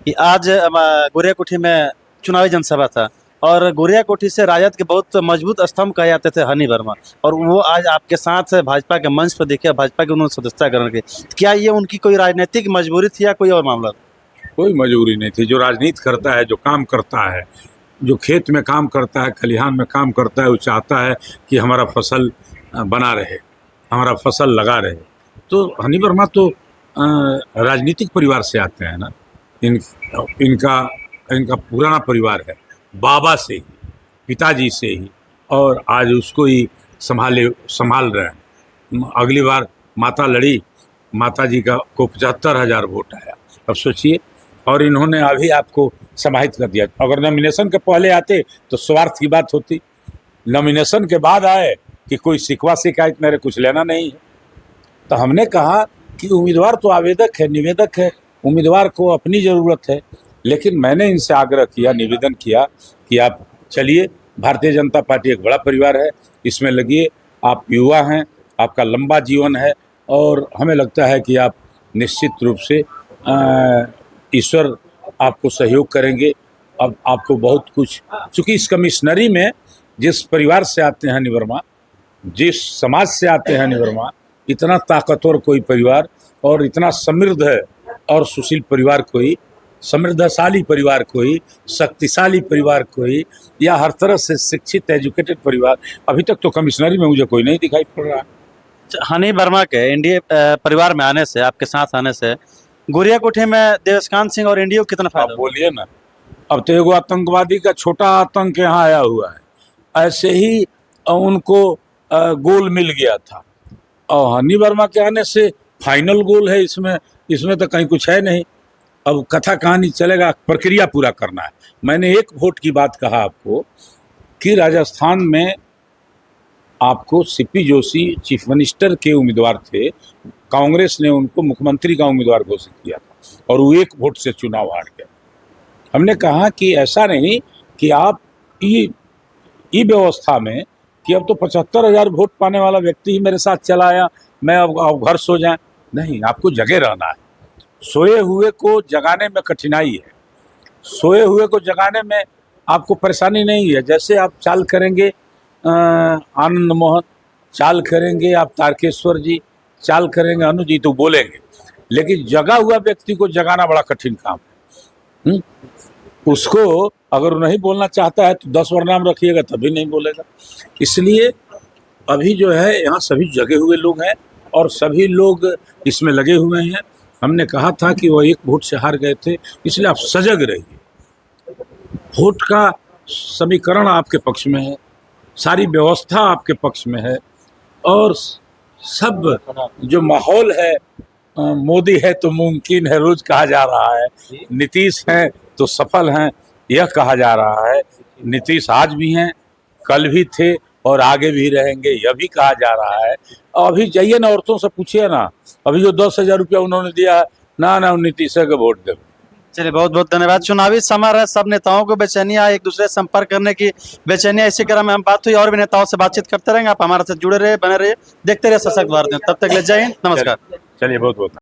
कि आज गोरिया कोठी में चुनावी जनसभा था और गोरिया कोठी से राजद के बहुत मजबूत स्तंभ कहे जाते थे हनी वर्मा, और वो आज आपके साथ भाजपा के मंच पर दिखे, भाजपा के उन्होंने सदस्यता ग्रहण की। क्या ये उनकी कोई राजनीतिक मजबूरी थी या कोई और मामला? कोई मजबूरी नहीं थी। जो राजनीति करता है, जो काम करता है, जो खेत में काम करता है, खलिहान में काम करता है, वो चाहता है कि हमारा फसल बना रहे, हमारा फसल लगा रहे। तो हनी वर्मा तो राजनीतिक परिवार से आते हैं ना। इनका पुराना परिवार है, बाबा से ही, पिताजी से ही, और आज उसको ही संभाल रहे हैं। अगली बार माता लड़ी, माता जी को 75,000 वोट आया। अब सोचिए, और इन्होंने अभी आपको समाहित कर दिया। अगर नॉमिनेशन के पहले आते तो स्वार्थ की बात होती, नॉमिनेशन के बाद आए कि कोई शिकवा शिकायत मेरे कुछ लेना नहीं है। तो हमने कहा कि उम्मीदवार तो आवेदक है, निवेदक है, उम्मीदवार को अपनी ज़रूरत है। लेकिन मैंने इनसे आग्रह किया, निवेदन किया कि आप चलिए, भारतीय जनता पार्टी एक बड़ा परिवार है, इसमें लगिए, आप युवा हैं, आपका लंबा जीवन है, और हमें लगता है कि आप निश्चित रूप से ईश्वर आपको सहयोग करेंगे। अब आपको बहुत कुछ, चूँकि इस कमिश्नरी में जिस परिवार से आते हैं हनी वर्मा, जिस समाज से आते हैं हनी वर्मा, इतना ताकतवर कोई परिवार और इतना समृद्ध है और सुशील परिवार कोई, समृद्धशाली परिवार कोई, शक्तिशाली परिवार कोई, या हर तरह से शिक्षित एजुकेटेड परिवार अभी तक तो कमिश्नरी में मुझे कोई नहीं दिखाई पड़ रहा। हनी वर्मा के एनडीए परिवार में आने से, आपके साथ आने से गोरिया कोठी में देवस्कांत सिंह और एनडीए को कितना फायदा? बोलिए ना। अब तो एगो आतंकवादी का छोटा आतंक यहाँ आया हुआ है, ऐसे ही उनको गोल मिल गया था, और हनी वर्मा के आने से फाइनल गोल है। इसमें तो कहीं कुछ है नहीं। अब कथा कहानी चलेगा, प्रक्रिया पूरा करना है। मैंने एक वोट की बात कहा आपको कि राजस्थान में आपको सीपी जोशी चीफ मिनिस्टर के उम्मीदवार थे, कांग्रेस ने उनको मुख्यमंत्री का उम्मीदवार घोषित किया था और वो एक वोट से चुनाव हार गया। हमने कहा कि ऐसा नहीं कि आप ई व्यवस्था में कि अब तो 75,000 वोट पाने वाला व्यक्ति ही मेरे साथ चला आया, मैं अब घर सो जाए। नहीं, आपको जगे रहना है। सोए हुए को जगाने में कठिनाई है, सोए हुए को जगाने में आपको परेशानी नहीं है। जैसे आप चाल करेंगे आनंद मोहन, चाल करेंगे आप तारकेश्वर जी, चाल करेंगे अनु जी, तो बोलेंगे, लेकिन जगा हुआ व्यक्ति को जगाना बड़ा कठिन काम है। उसको अगर नहीं बोलना चाहता है तो 10 वरनाम रखिएगा तभी नहीं बोलेगा। इसलिए अभी जो है यहाँ सभी जगे हुए लोग हैं और सभी लोग इसमें लगे हुए हैं। हमने कहा था कि वो एक वोट से हार गए थे, इसलिए आप सजग रहिए। वोट का समीकरण आपके पक्ष में है, सारी व्यवस्था आपके पक्ष में है, और सब जो माहौल है, मोदी है तो मुमकिन है रोज कहा जा रहा है, नीतीश हैं तो सफल हैं यह कहा जा रहा है। नीतीश आज भी हैं, कल भी थे और आगे भी रहेंगे, यह भी कहा जा रहा है। अभी जाइए ना, औरतों से पूछिए ना, अभी जो 10,000 रुपया उन्होंने दिया ना नीतीश के वोट दे। चलिए, बहुत बहुत धन्यवाद। चुनावी समय है, सब नेताओं को बेचैनियां, एक दूसरे से संपर्क करने की बेचैनियां, इसी क्रम में हम बात हुई, और भी नेताओं से बातचीत करते रहेंगे। आप हमारे साथ जुड़े रहे, बने रहिए, देखते रहिए सशक्त भारत। तब तक ले, जय हिंद, नमस्कार। चलिए, बहुत बहुत